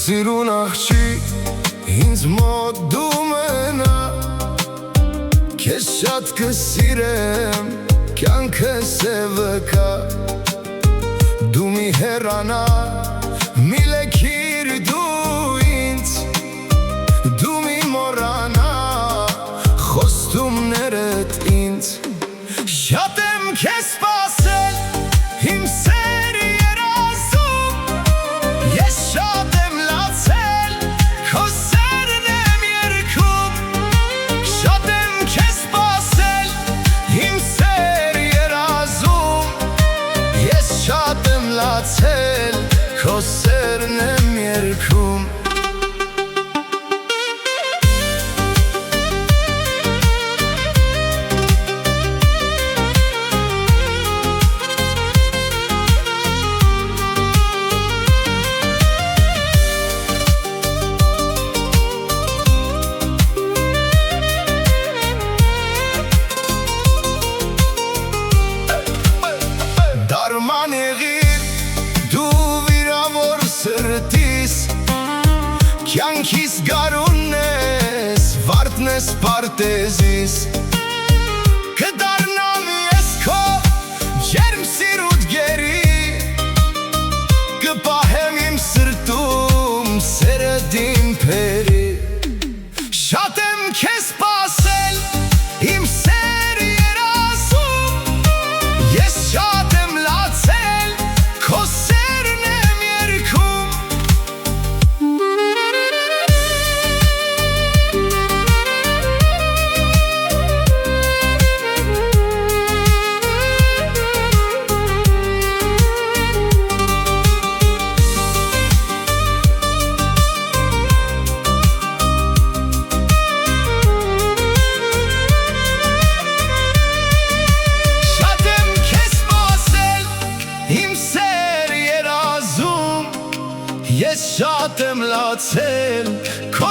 Սիրուն աղջիկ ինձ մոտ դու մնա, քեզ շատ կսիրեմ, կյանքս է վկա, դու մի հեռանա, մի լքիր դու ինձ, դու մի մոռանա խոստումներդ ինձ, շատ եմ քեզ սպասել, իմ սերի երազում, ես շատ եմ լացել, քո սերն եմ երգում, շատ եմ քեզ սպասել, իմ սերի երազում, ես շատ եմ լացել, քո սերն եմ երգում. Դարման եղիր դու վիրավոր սրտիս, կյանքիս գարունն ես, վարդն ես պարտեզիս, կդառնամ ես քո ջերմ սիրուտ գերի, կպահեմ իմ սրտում սերդ իմ փերի, շատ եմ քեզ սպասել, իմ սերի երազում, ես շատ եմ լացել, քո սերն եմ երգում. Շատ եմ քեզ սպասել, իմ սեր երազում, ես շատ եմ լացել, քո